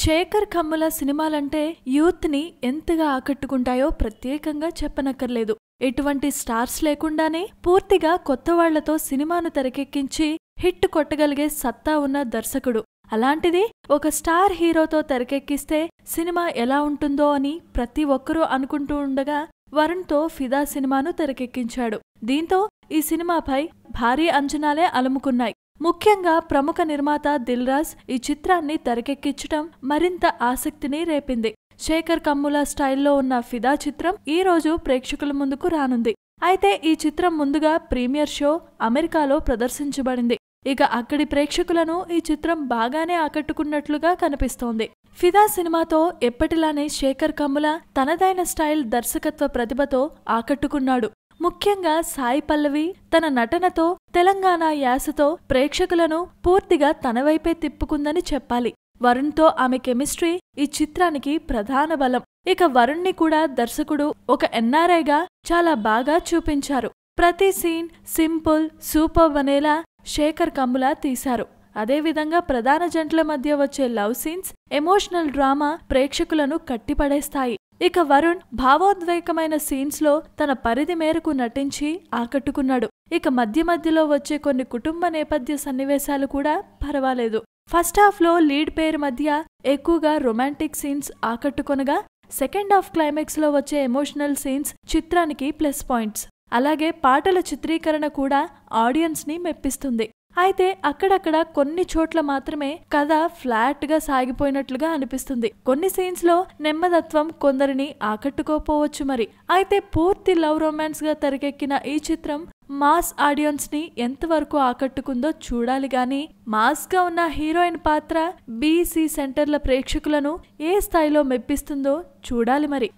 శేఖర్ కమ్ముల సినిమాలంటే యూత్ ని ఎంతగా ఆకట్టుకుంటాయో ప్రత్యేకంగా చెప్పనక్కర్లేదు. ఎటువంటి స్టార్స్ లేకుండానే పూర్తిగా కొత్త వాళ్లతో సినిమాను తెరకెక్కించి హిట్ కొట్టగలిగే సత్తా ఉన్న దర్శకుడు. అలాంటిది ఒక స్టార్ హీరోతో తెరకెక్కిస్తే సినిమా ఎలా ఉంటుందో అని ప్రతి ఒక్కరూ అనుకుంటూ ఉండగా వరుణ్తో ఫిదా సినిమాను తెరకెక్కించాడు. దీంతో ఈ సినిమాపై భారీ అంచనాలే అలుముకున్నాయి. ముఖ్యంగా ప్రముఖ నిర్మాత దిల్ రాజు ఈ చిత్రాన్ని తెరకెక్కించటం మరింత ఆసక్తిని రేపింది. శేఖర్ కమ్ముల స్టైల్లో ఉన్న ఫిదా చిత్రం ఈ రోజు ప్రేక్షకుల ముందుకు రానుంది. అయితే ఈ చిత్రం ముందుగా ప్రీమియర్ షో అమెరికాలో ప్రదర్శించబడింది. ఇక అక్కడి ప్రేక్షకులను ఈ చిత్రం బాగానే ఆకట్టుకున్నట్లుగా కనిపిస్తోంది. ఫిదా సినిమాతో ఎప్పటిలానే శేఖర్ కమ్ముల తనదైన స్టైల్ దర్శకత్వ ప్రతిభతో ఆకట్టుకున్నాడు. ముఖ్యంగా సాయి పల్లవి తన నటనతో తెలంగాణ యాసతో ప్రేక్షకులను పూర్తిగా తనవైపే తిప్పుకుందని చెప్పాలి. వరుణ్తో ఆమె కెమిస్ట్రీ ఈ చిత్రానికి ప్రధాన బలం. ఇక వరుణ్ని కూడా దర్శకుడు ఒక ఎన్ఆర్ఐగా చాలా బాగా చూపించారు. ప్రతి సీన్ సింపుల్ సూపర్ అనేలా శేఖర్ కమ్ముల తీశారు. అదేవిధంగా ప్రధాన జంటల మధ్య వచ్చే లవ్ సీన్స్ ఎమోషనల్ డ్రామా ప్రేక్షకులను కట్టిపడేస్తాయి. ఇక వరుణ్ భావోద్వేగమైన సీన్స్ లో తన పరిధి మేరకు నటించి ఆకట్టుకున్నాడు. ఇక మధ్య మధ్యలో వచ్చే కొన్ని కుటుంబ నేపథ్య సన్నివేశాలు కూడా పర్వాలేదు. ఫస్ట్ హాఫ్ లో లీడ్ పేరు మధ్య ఎక్కువగా రొమాంటిక్ సీన్స్ ఆకట్టుకొనగా సెకండ్ హాఫ్ క్లైమాక్స్ లో వచ్చే ఎమోషనల్ సీన్స్ చిత్రానికి ప్లస్ పాయింట్స్. అలాగే పాటల చిత్రీకరణ కూడా ఆడియన్స్ ని మెప్పిస్తుంది. అయితే అక్కడక్కడ కొన్ని చోట్ల మాత్రమే కథ ఫ్లాట్ గా సాగిపోయినట్లుగా అనిపిస్తుంది. కొన్ని సీన్స్ లో నెమ్మదత్వం కొందరిని ఆకట్టుకోపోవచ్చు. మరి అయితే పూర్తి లవ్ రొమాన్స్ గా తెరకెక్కిన ఈ చిత్రం మాస్ ఆడియన్స్ ని ఎంతవరకు ఆకట్టుకుందో చూడాలి గాని మాస్ గా ఉన్న హీరోయిన్ పాత్ర బీసీ సెంటర్ల ప్రేక్షకులను ఏ స్థాయిలో మెప్పిస్తుందో చూడాలి. మరి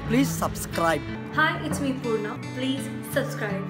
please subscribe. Hi, it's me Purna. Please subscribe.